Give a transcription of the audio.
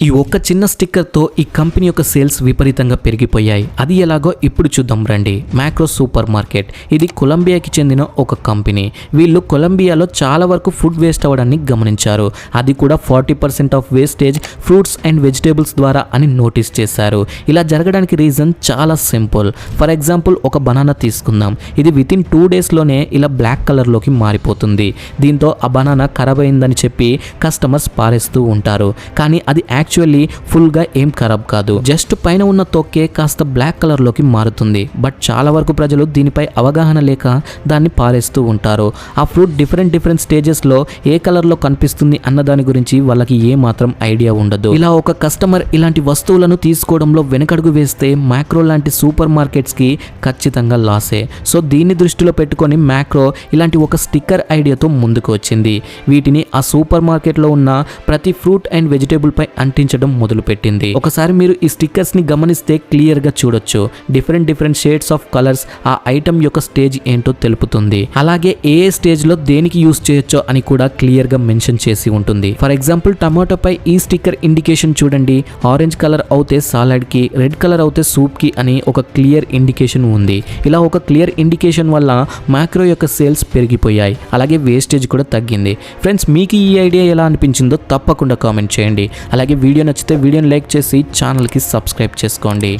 ఈ ఒక్క చిన్న స్టిక్కర్తో ఈ కంపెనీ యొక్క సేల్స్ విపరీతంగా పెరిగిపోయాయి. అది ఎలాగో ఇప్పుడు చూద్దాం రండి. మ్యాక్రో సూపర్ మార్కెట్ ఇది కొలంబియాకి చెందిన ఒక కంపెనీ. వీళ్ళు కొలంబియాలో చాలా వరకు ఫుడ్ వేస్ట్ అవ్వడాన్ని గమనించారు. అది కూడా 40% of wastage fruits and vegetables ద్వారా అని నోటీస్ చేశారు. ఇలా జరగడానికి రీజన్ చాలా సింపుల్. ఫర్ ఎగ్జాంపుల్ ఒక బనానా తీసుకుందాం. ఇది వితిన్ 2 డేస్లోనే ఇలా బ్లాక్ కలర్లోకి మారిపోతుంది. దీంతో ఆ బనానా ఖరాబ్ అయిందని చెప్పి కస్టమర్స్ పారేస్తూ ఉంటారు. కానీ అది యాక్చువల్లీ ఫుల్గా ఏం ఖరాబ్ కాదు. జస్ట్ పైన ఉన్న తొక్కే కాస్త బ్లాక్ కలర్లోకి మారుతుంది. బట్ చాలా వరకు ప్రజలు దీనిపై అవగాహన లేక దాన్ని పారేస్తూ ఉంటారు. ఆ ఫ్రూట్ డిఫరెంట్ స్టేజెస్లో ఏ కలర్లో కనిపిస్తుంది అన్న దాని గురించి వాళ్ళకి ఏ మాత్రం ఐడియా ఉండదు. ఇలా ఒక కస్టమర్ ఇలాంటి వస్తువులను తీసుకోవడంలో వెనకడుగు వేస్తే మ్యాక్రో లాంటి సూపర్ మార్కెట్స్కి ఖచ్చితంగా లాసే. సో దీన్ని దృష్టిలో పెట్టుకొని మ్యాక్రో ఇలాంటి ఒక స్టిక్కర్ ఐడియాతో ముందుకు వచ్చింది. వీటిని ఆ సూపర్ మార్కెట్లో ఉన్న ప్రతి ఫ్రూట్ అండ్ వెజిటేబుల్ పై అంటించడం మొదలుపెట్టింది. ఒకసారి మీరు ఈ స్టిక్కర్స్ ని గమనిస్తే క్లియర్ గా చూడొచ్చు. డిఫరెంట్ షేడ్స్ ఆఫ్ కలర్స్ ఆ ఐటమ్ యొక్క స్టేజ్ ఏంటో తెలుపుతుంది. అలాగే ఏ స్టేజ్ లో దేనికి యూస్ చేయొచ్చో అని కూడా క్లియర్ గా మెన్షన్ చేసి ఉంటుంది. ఫర్ ఎగ్జాంపుల్ టమాటో పై ఈ స్టిక్కర్ ఇండికేషన్ చూడండి. ఆరెంజ్ కలర్ అవుతే సాలడ్ కి, రెడ్ కలర్ అవుతే సూప్ కి అని ఒక క్లియర్ ఇండికేషన్ ఉంది. ఇలా ఒక క్లియర్ ఇండికేషన్ వల్ల మ్యాక్రో యొక్క సేల్స్ పెరిగిపోయాయి. అలాగే వేస్టేజ్ కూడా తగ్గింది. ఫ్రెండ్స్, మీకు ఈ ఐడియా ఎలా అనిపించిందో తప్పకుండా కామెంట్ చేయండి. అలాగే వీడియో నచ్చితే వీడియోని లైక్ చేసి ఛానల్కి సబ్స్క్రైబ్ చేసుకోండి.